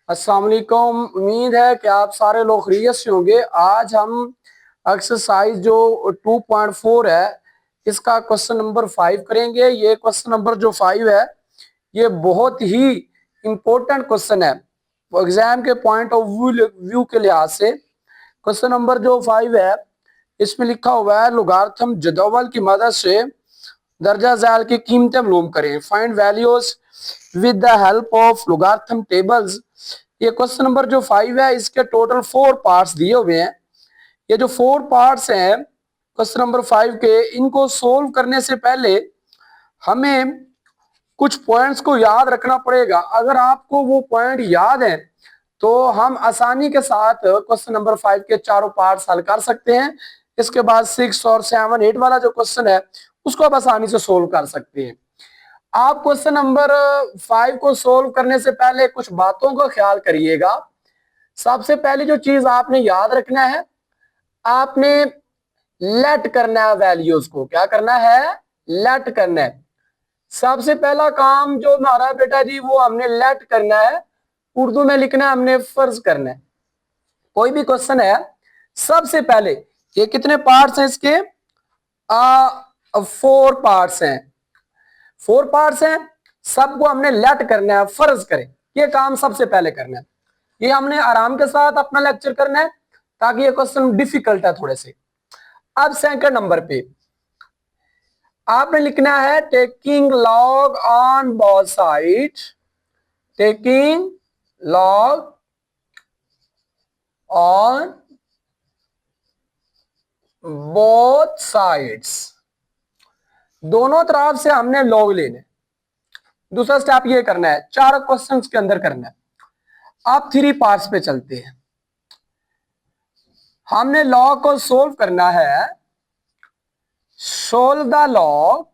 अस्सलाम वालेकुम। उम्मीद है कि आप सारे लोग खैरियत से होंगे। आज हम एक्सरसाइज जो 2.4 है इसका क्वेश्चन नंबर 5 करेंगे। ये क्वेश्चन नंबर जो 5 है ये बहुत ही इम्पोर्टेंट क्वेश्चन है एग्जाम के पॉइंट ऑफ व्यू के लिहाज से। क्वेश्चन नंबर जो 5 है इसमें लिखा हुआ है लोगारिथम जदवल की मदद से दर्जा ज़ैल की कीमतें मालूम करें। Find values with the help of logarithm tables. ये क्वेश्चन नंबर जो 5 है इसके टोटल 4 पार्ट्स दिए हुए हैं। ये जो 4 पार्ट्स हैं क्वेश्चन नंबर 5 के, इनको सोल्व करने से पहले हमें कुछ पॉइंट्स को याद रखना पड़ेगा। अगर आपको वो पॉइंट याद है तो हम आसानी के साथ क्वेश्चन नंबर 5 के चारों पार्ट्स हल कर सकते हैं। इसके बाद 6 और 7, 8 वाला जो क्वेश्चन है उसको आप आसानी से सोल्व कर सकते हैं। आप क्वेश्चन नंबर 5 को सोल्व करने से पहले कुछ बातों का ख्याल करिएगा। सबसे पहली जो चीज आपने याद रखना है, आपने लेट करना है वैल्यूज को। क्या करना है? लेट करना है। सबसे पहला काम जो हमारा बेटा जी वो हमने लेट करना है, उर्दू में लिखना है हमने फर्ज करना है। कोई भी क्वेश्चन है सबसे पहले ये कितने पार्ट्स हैं इसके? 4 पार्ट्स हैं। 4 पार्ट्स हैं, सबको हमने लेट करना है, फर्ज करें। ये काम सबसे पहले करना है। ये हमने आराम के साथ अपना लेक्चर करना है ताकि ये क्वेश्चन डिफिकल्ट है थोड़े से। अब सेकंड नंबर पे आपने लिखना है taking log on both side. Taking log on both sides, दोनों तरफ से हमने लॉग लेने। दूसरा स्टेप ये करना है, 4 क्वेश्चंस के अंदर करना है। आप 3 पार्ट्स पे चलते हैं। हमने लॉग को सोल्व करना है। Solve the log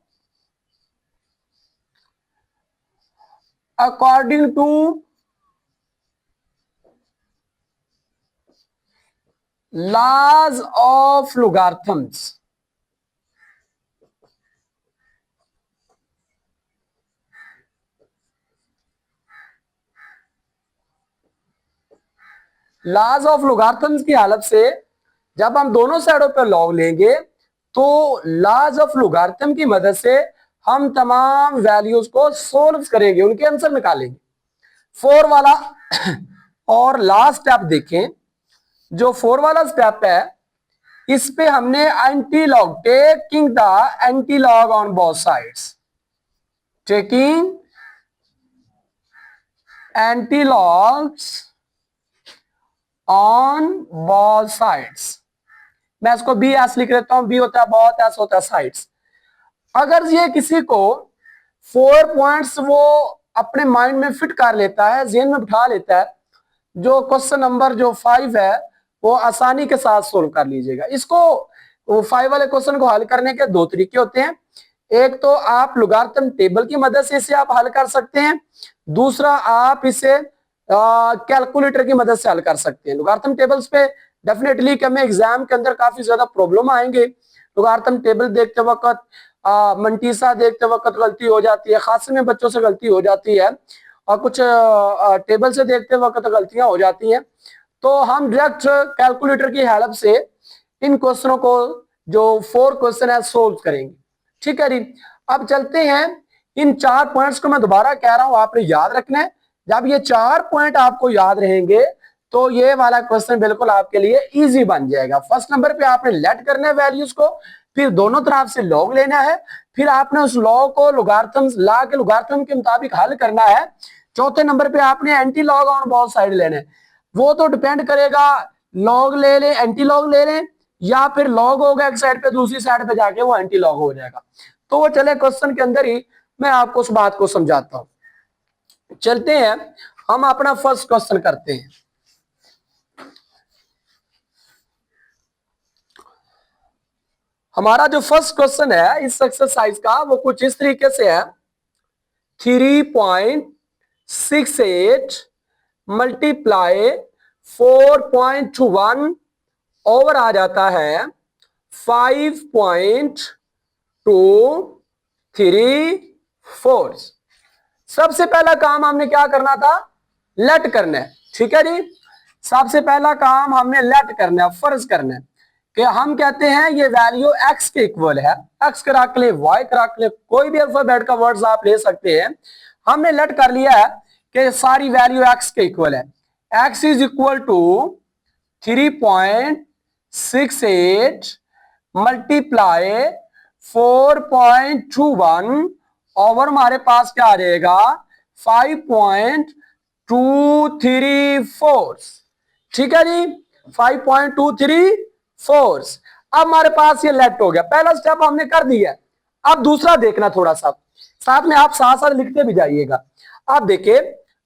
according to laws of logarithms। Laws of logarithms की हालत से जब हम दोनों साइडों पर लॉग लेंगे तो लॉज ऑफ लोगारिथम की मदद से हम तमाम वैल्यूज को सोल्व करेंगे, उनके आंसर निकालेंगे। 4 वाला और लास्ट स्टेप देखें। जो 4 वाला स्टेप है इस पे हमने anti log, taking the anti log on both sides. Taking anti logs on both sides. मैं इसको बी एस लिख लेता हूं। बी होता है बहुत, एस होता है साइड्स। अगर ये किसी को 4 पॉइंट्स वो अपने माइंड में फिट कर लेता है, जेहन में बिठा लेता है, जो क्वेश्चन नंबर जो 5 है वो आसानी के साथ सोल्व कर लीजिएगा। इसको 5 वाले क्वेश्चन को हल करने के 2 तरीके होते हैं। एक तो आप लोगारिथम टेबल की मदद से इसे आप हल कर सकते हैं, दूसरा आप इसे कैलकुलेटर की मदद से हल कर सकते हैं। लोगारिथम टेबल्स पे डेफिनेटली कि हमें एग्जाम के अंदर काफी ज्यादा प्रॉब्लम आएंगे। लोगारिथम टेबल देखते वक्त, मंटीसा देखते वक्त गलती हो जाती है, खासे में बच्चों से गलती हो जाती है, और कुछ टेबल से देखते वक्त गलतियां हो जाती हैं। तो हम डायरेक्ट कैलकुलेटर की हेल्प से इन क्वेश्चनों को, जो 4 क्वेश्चन है, सोल्व करेंगे। ठीक है जी। अब चलते हैं। इन 4 पॉइंट्स को मैं दोबारा कह रहा हूं, आपने याद रखना है। जब ये 4 पॉइंट आपको याद रहेंगे तो ये वाला क्वेश्चन बिल्कुल आपके लिए इजी बन जाएगा। फर्स्ट नंबर पे आपने लेट करना है वैल्यूज को, फिर दोनों तरफ से लॉग लेना है, फिर आपने उस लॉग को लोगारिथम्स ला के लोगारिथम के मुताबिक हल करना है। चौथे नंबर पे आपने anti log on both side लेने। वो तो डिपेंड करेगा, लॉग ले लें, एंटी लॉग ले लें, या फिर लॉग होगा एक साइड पे, दूसरी साइड पे जाके वो एंटी लॉग हो जाएगा। तो वो चले क्वेश्चन के अंदर ही मैं आपको उस बात को समझाता हूं। चलते हैं, हम अपना फर्स्ट क्वेश्चन करते हैं। हमारा जो फर्स्ट क्वेश्चन है इस एक्सरसाइज का वो कुछ इस तरीके से है। 3.68 मल्टीप्लाई 4.1 ओवर आ जाता है 5.234। सबसे पहला काम हमने क्या करना था? लेट करना है। ठीक है जी। सबसे पहला काम हमने लेट करना है, फर्ज करना है कि हम कहते हैं ये वैल्यू x के इक्वल है, x करा के लिए y करा के लिए कोई भी अल्फाबेट का वर्ड्स आप ले सकते हैं। हमने लेट कर लिया है कि सारी वैल्यू x के इक्वल है। x is equal to 3.68 multiply 4.21 over हमारे पास क्या आ जाएगा 5.234। ठीक है जी, 5.234। अब हमारे पास ये लेट हो गया, पहला स्टेप हमने कर दिया। अब दूसरा देखना, थोड़ा सा साथ में आप साथ साथ लिखते भी जाइएगा। अब देखिए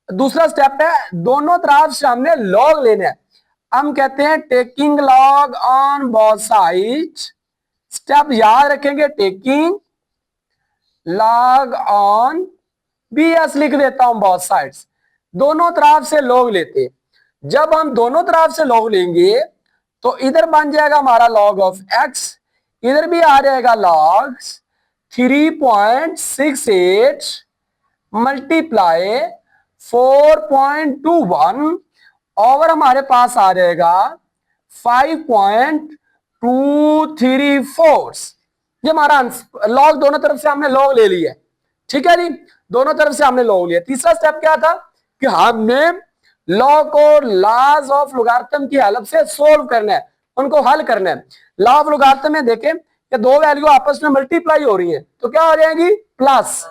दूसरा स्टेप है, दोनों तरफ से हमने लॉग लेना है। हम कहते हैं taking log on both sides. Step याद रखेंगे, टेकिंग लॉग ऑन, BS लिख देता हूं बोथ साइड्स, दोनों तरफ से लॉग लेते। जब हम दोनों तरफ से लॉग लेंगे तो इधर बन जाएगा हमारा लॉग ऑफ x, इधर भी आ जाएगा लॉग 3.68 मल्टीप्लाई 4.21 ओवर हमारे पास आ जाएगा 5.234। ये हमारा लॉग, दोनों तरफ से हमने लॉग ले लिया। ठीक है जी, दोनों तरफ से हमने लॉग लिया। तीसरा स्टेप क्या था कि हमने लॉग को लॉज ऑफ लोगारिथम की हेल्प से सोल्व करना है, उनको हल करना है। लॉ ऑफ लोगारिथम में देखें कि दो वैल्यू आपस में मल्टीप्लाई हो रही है तो क्या हो जाएगी प्लस,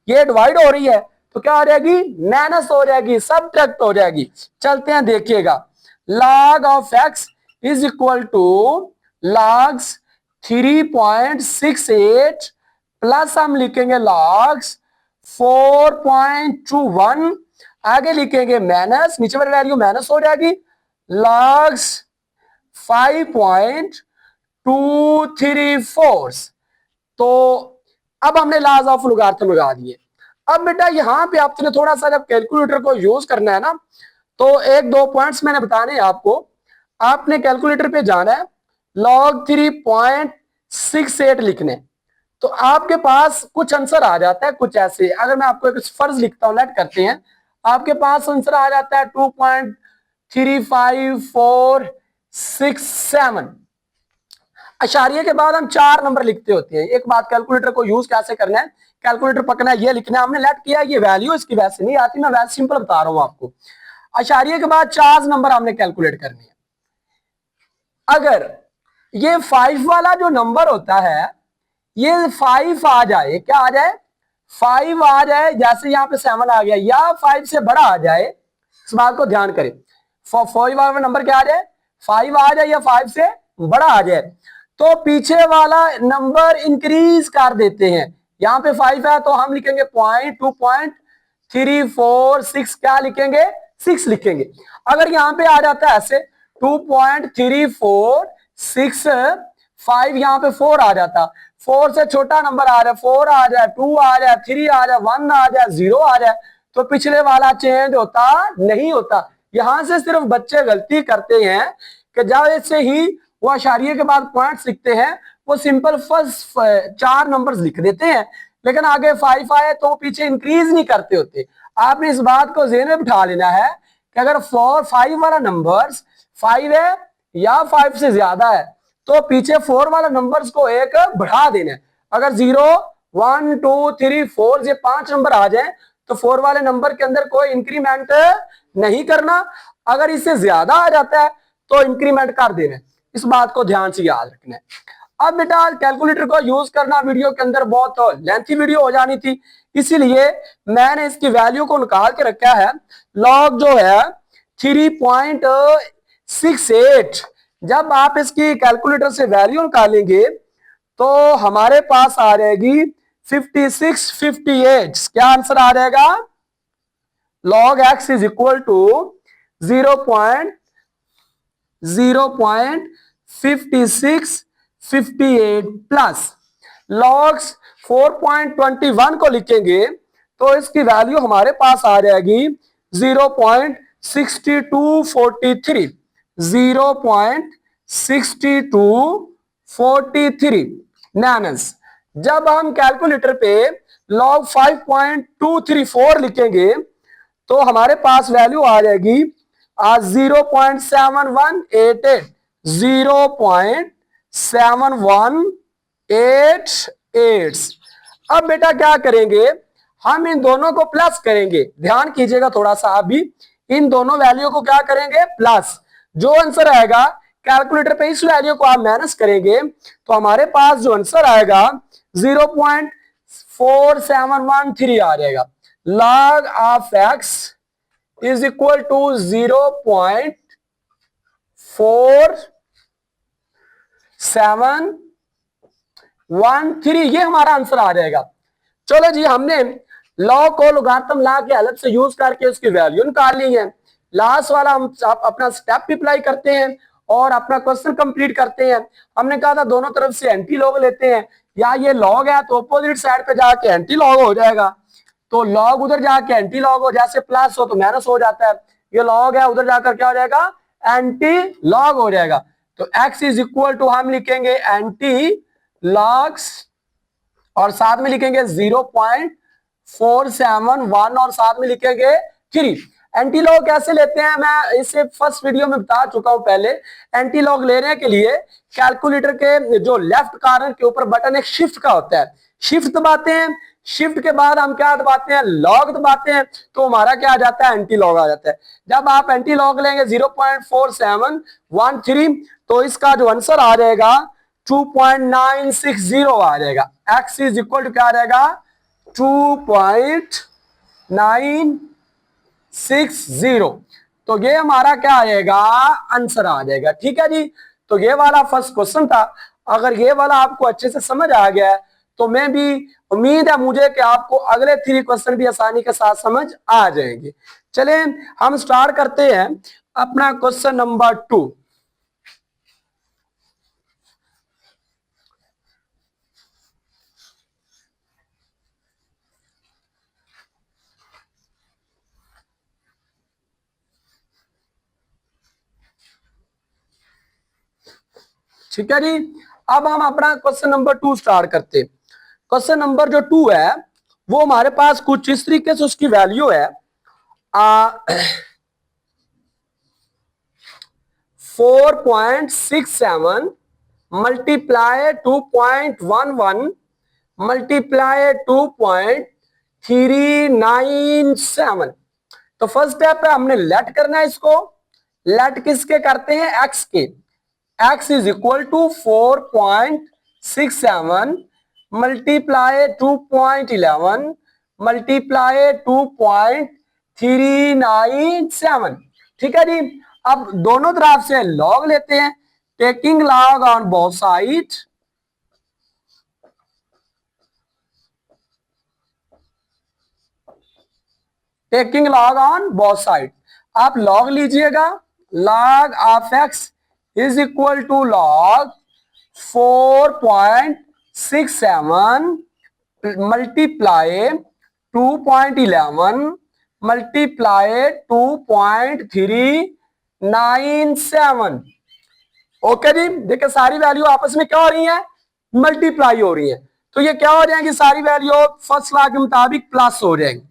ये डिवाइड हो रही है तो क्या हो जाएगी माइनस हो जाएगी, सब्ट्रैक्ट हो जाएगी। चलते हैं देखिएगा, log of x is equal to log 3.68 plus हम लिखेंगे log 4.21, आगे लिखेंगे माइनस, नीचे वाली वैल्यू माइनस हो जाएगी log 5.234। तो अब हमने लॉज ऑफ लोगारिथम लगा दिए। अब बेटा यहां पे आपने थोड़ा सा जब कैलकुलेटर को यूज करना है ना, तो एक दो पॉइंट्स मैंने बताने हैं आपको। आपने कैलकुलेटर पे जाना है, log 3.68 लिखने, तो आपके पास कुछ आंसर आ जाता है कुछ ऐसे। अगर मैं आपको एक फर्ज लिखता हूं, लेट करते हैं, आपके पास आंसर आ जाता है 2.35467। अशारिये के बाद हम 4 नंबर लिखते होते हैं। एक बात, कैलकुलेटर को यूज कैसे करना है, कैलकुलेटर पकड़ना है, ये लिखना है। हमने लेट किया, ये वैल्यू इसकी वैसे नहीं आती, मैं वैसे सिंपल बता रहा हूं आपको। अशारिये के बाद 4 नंबर हमने कैलकुलेट करने हैं। अगर ये 5 वाला जो नंबर होता है, ये 5 आ जाए, क्या आ जाए 5 आ जाए, जैसे यहां पे 7 आ गया, या 5 से बड़ा आ जाए, इस बात को ध्यान करें। 5 वाला नंबर क्या आ जाए 5 आ जाए या 5 से बड़ा आ जाए, तो पीछे वाला नंबर इंक्रीज कर देते हैं। यहां पे 5 है तो हम लिखेंगे 2.346, क्या लिखेंगे 6 लिखेंगे। अगर यहां पे आ जाता है ऐसे 2.346, यहां पे 4 आ जाता, 4 से छोटा नंबर आ जाए, 4 आ जाए, 2 आ जाए, 3 आ जाए, 1 आ जाए, 0 आ जाए, तो पिछले वाला चेंज होता नहीं होता। यहां से सिर्फ बच्चे गलती करते हैं कि जैसे ही वो अशारिये के बाद पॉइंट्स लिखते हैं, वो सिंपल फर्स्ट 4 नंबर्स लिख देते हैं, लेकिन आगे 5 आए तो पीछे इंक्रीज नहीं करते होते। आपने इस बात को ज़हन में बिठा लेना है कि अगर 5 वाला नंबर्स 5 है या 5 से ज्यादा है तो पीछे 4 वाला नंबर्स को एक बढ़ा देना है। अगर 0 1 2 3 4 ये 5 नंबर आ जाए तो 4 वाले नंबर के अंदर कोई इंक्रीमेंट नहीं करना, अगर इससे ज्यादा आ जाता है तो इंक्रीमेंट कर देना है। इस बात को ध्यान से याद रखना है। अब बेटा कैलकुलेटर को यूज करना वीडियो के अंदर बहुत लेंथी वीडियो हो जानी थी, इसीलिए मैंने इसकी वैल्यू को निकाल के रखा है। लॉग जो है 3.68, जब आप इसकी कैलकुलेटर से वैल्यू निकालेंगे तो हमारे पास आ जाएगी 5658। क्या आंसर आ जाएगा log x is equal to 0.5658 plus log 4.21 को लिखेंगे तो इसकी वैल्यू हमारे पास आ जाएगी 0.6243, 0.6243 माइनस, जब हम कैलकुलेटर पे log 5.234 लिखेंगे तो हमारे पास वैल्यू आ जाएगी 0.7188, 0.7188। अब बेटा क्या करेंगे, हम इन दोनों को प्लस करेंगे। ध्यान कीजिएगा थोड़ा सा, अभी इन दोनों वैल्यू को क्या करेंगे, प्लस। जो आंसर आएगा कैलकुलेटर पे इस वैल्यू को आप माइनस करेंगे तो हमारे पास जो आंसर आएगा 0.4713 आ जाएगा। log of x is equal to 0.4713, ये हमारा आंसर आ जाएगा। चलो जी, हमने लॉग को लोगारिथम ला के अलग से यूज करके उसकी वैल्यू निकाल ली है। लास्ट वाला हम अपना स्टेप अप्लाई करते हैं और अपना क्वेश्चन कंप्लीट करते हैं। हमने कहा था दोनों तरफ से एंटी लॉग लेते हैं, या ये लॉग है तो अपोजिट साइड पे जाके एंटी लॉग हो जाएगा। तो लॉग उधर जाके एंटी लॉग हो, जैसे प्लस हो तो माइनस हो जाता है, ये लॉग है उधर जाकर क्या हो जाएगा, एंटी लॉग हो जाएगा। तो x इज इक्वल टू हम लिखेंगे एंटी लॉग्स और साथ में लिखेंगे 0.471 और साथ में लिखेंगे 3। एंटी लॉग कैसे लेते हैं, मैं इसे फर्स्ट वीडियो में बता चुका हूं पहले। एंटी लॉग लेने के लिए कैलकुलेटर के जो लेफ्ट कॉर्नर के ऊपर बटन एक शिफ्ट का होता है, शिफ्ट दबाते हैं, शिफ्ट के बाद हम क्या दबाते हैं, लॉग दबाते हैं, तो हमारा क्या आ जाता है, एंटी लॉग आ जाता है। जब आप एंटी लॉग लेंगे 0.4713 तो इसका जो आंसर आ जाएगा 2.960 आ जाएगा। x इज इक्वल टू क्या आ जाएगा, 2.960। तो ये हमारा क्या आएगा, आंसर आ जाएगा। ठीक है जी, तो ये वाला फर्स्ट क्वेश्चन था। अगर ये वाला आपको अच्छे से समझ आ गया है तो मैं भी उम्मीद है मुझे कि आपको अगले 3 क्वेश्चन भी आसानी के साथ समझ आ जाएंगे। चलिए हम स्टार्ट करते हैं अपना क्वेश्चन नंबर 2। ठीक है जी, अब हम अपना क्वेश्चन नंबर 2 स्टार्ट करते हैं। क्वेश्चन नंबर जो 2 है वो हमारे पास कुछ इस तरीके से उसकी वैल्यू है 4.67 मल्टीप्लाई 2.11 मल्टीप्लाई 2.397। तो फर्स्ट स्टेप है हमने लेट करना है इसको। लेट किसके करते हैं, एक्स के। x is equal to 4.67 multiply 2.11 multiply 2.397। ठीक है जी, अब दोनों तरफ से लॉग लेते हैं, taking log on both side. Taking log on both side, आप लॉग लीजिएगा। Log of x is equal to log 4.67 multiply 2.11 multiply 2.397। Okay जी, देखिए सारी वैल्यू आपस में क्या हो रही है, मल्टीप्लाई हो रही है। तो ये क्या हो जाएंगी, सारी वैल्यू फर्स्ट लॉ के मुताबिक प्लस हो जाएंगी।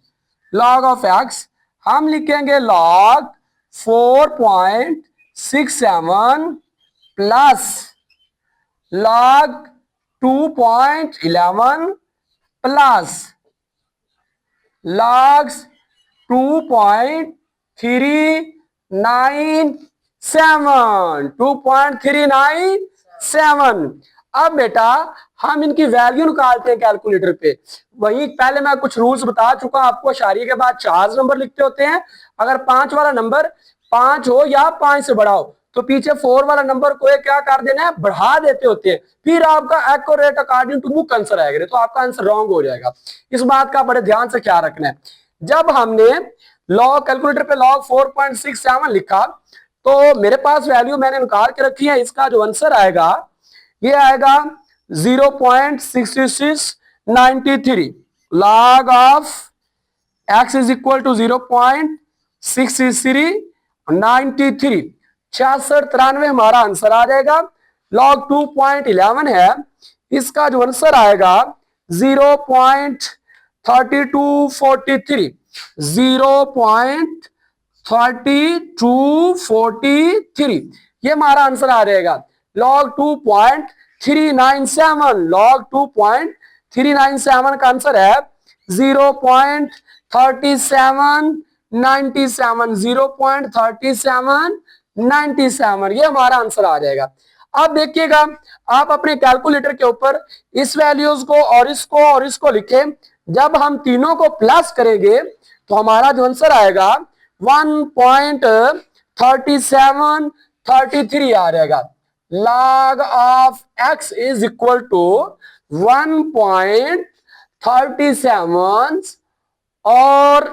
लॉग ऑफ x हम लिखेंगे log 4.67 plus log 2.11 plus log 2.397। अब बेटा हम इनकी वैल्यू निकालते हैं कैलकुलेटर पे। वही पहले मैं कुछ रूल्स बता चुका आपको, इशारे के बाद 4 नंबर लिखते होते हैं। अगर 5 वाला नंबर 5 हो या 5 से बड़ा हो तो पीछे 4 वाला नंबर को क्या कर देना है, बढ़ा देते होते हैं, फिर आपका accurate according to book answer आएगा, तो आपका आंसर रॉन्ग हो जाएगा। इस बात का बड़े ध्यान से ख्याल रखना है। जब हमने लॉग कैलकुलेटर पे लॉग 4.67 लिखा तो मेरे पास वैल्यू मैंने निकाल के रखी है, इसका जो आंसर आएगा ये आएगा 0.6693। log of x is equal to 0.6393, 6693 हमारा आंसर आ जाएगा। log 2.11 है, इसका जो आंसर आएगा 0.3243, 0.3243 3243, ये हमारा आंसर आ जाएगा। log 2.397, log 2.397 का आंसर है 0.3797, 0.3797, ये हमारा आंसर आ जाएगा। अब देखिएगा, आप अपने कैलकुलेटर के ऊपर इस वैल्यूज को और इसको लिखें। जब हम तीनों को प्लस करेंगे तो हमारा जो आंसर आएगा 1.3733 आ जाएगा। log of x is equal to 1.37 और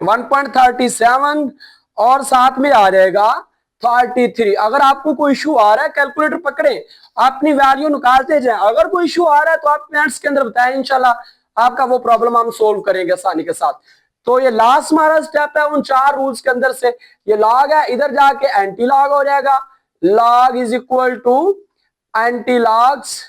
1.37 और साथ में आ जाएगा 33। अगर आपको कोई इशू आ रहा है, कैलकुलेटर पकड़े, अपनी वैल्यू निकालते जाएं। अगर कोई इशू आ रहा है तो आप कमेंट्स के अंदर बताएं, इंशाल्लाह आपका वो प्रॉब्लम हम सोल्व करेंगे आसानी के साथ। तो ये लास्ट हमारा स्टेप है उन 4 रूल्स के अंदर से। ये लॉग है, इधर जाके एंटी लॉग हो जाएगा। Log is equal to antilogs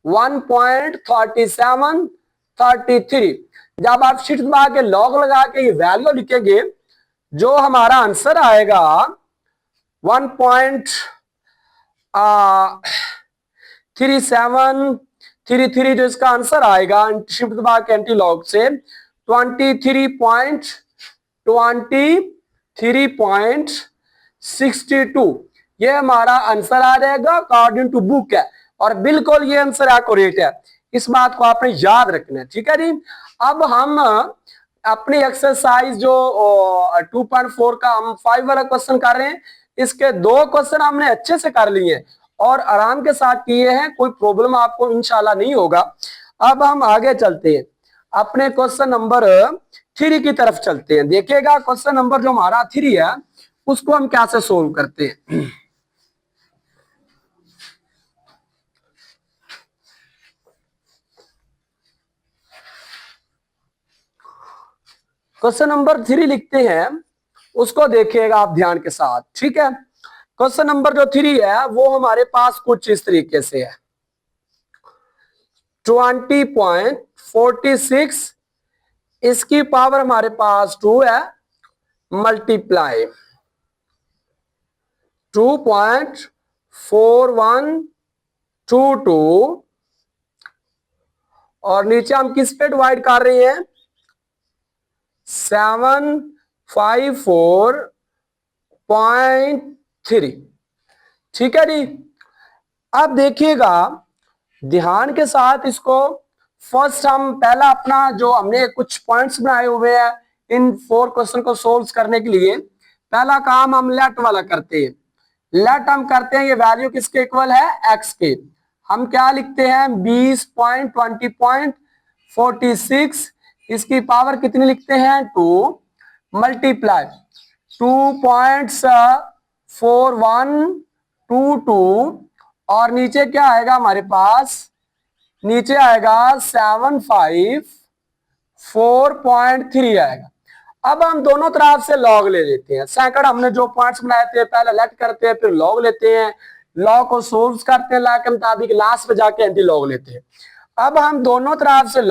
1.3733। जब आप शिफ्ट दबा के लॉग लगा के ये वैल्यू लिखेंगे, जो हमारा आंसर आएगा 1.3733, जो इसका आंसर आएगा शिफ्ट दबा के एंटी लॉग से 23.62, ये हमारा आंसर आ जाएगा अकॉर्डिंग टू बुक है, और बिल्कुल ये आंसर एक्यूरेट है। इस बात को आपने याद रखना है, ठीक है जी। अब हम अपनी एक्सरसाइज जो 2.4 का हम 5 वाला क्वेश्चन कर रहे हैं, इसके 2 क्वेश्चन हमने अच्छे से कर लिए और आराम के साथ किए हैं, कोई प्रॉब्लम आपको इंशाल्लाह नहीं होगा। अब हम आगे चलते हैं, अपने क्वेश्चन नंबर 3 की तरफ चलते हैं। देखिएगा, क्वेश्चन नंबर जो हमारा 3 है उसको हम कैसे सोल्व करते हैं। क्वेश्चन नंबर 3 लिखते हैं, उसको देखिएगा आप ध्यान के साथ, ठीक है। क्वेश्चन नंबर जो 3 है वो हमारे पास कुछ इस तरीके से है। 20.46, इसकी पावर हमारे पास 2 है, मल्टीप्लाई 2.4122 और नीचे हम किस पे डिवाइड कर रहे हैं 754.3, ठीक है जी। अब देखिएगा ध्यान के साथ इसको, फर्स्ट हम पहला अपना जो हमने कुछ पॉइंट्स बनाए हुए हैं इन 4 क्वेश्चन को सोल्व करने के लिए, पहला काम हम लेट वाला करते हैं। लेट हम करते हैं, ये वैल्यू किसके इक्वल है x के। हम क्या लिखते हैं 20.20.46, इसकी पावर कितनी लिखते हैं 2, मल्टीप्लाई 2.4122 और नीचे क्या आएगा हमारे पास, नीचे आएगा 754.3 आएगा। अब हम दोनों तरफ से लॉग ले लेते हैं। सेकंड हमने जो पॉइंट्स बनाए थे पहले लेट करते हैं, फिर लॉग लेते हैं, लॉग को सोल्व करते हैं लॉग के मुताबिक, लास्ट पे जाके एंटी लॉग लेते हैं। अब हम दोनों तरफ से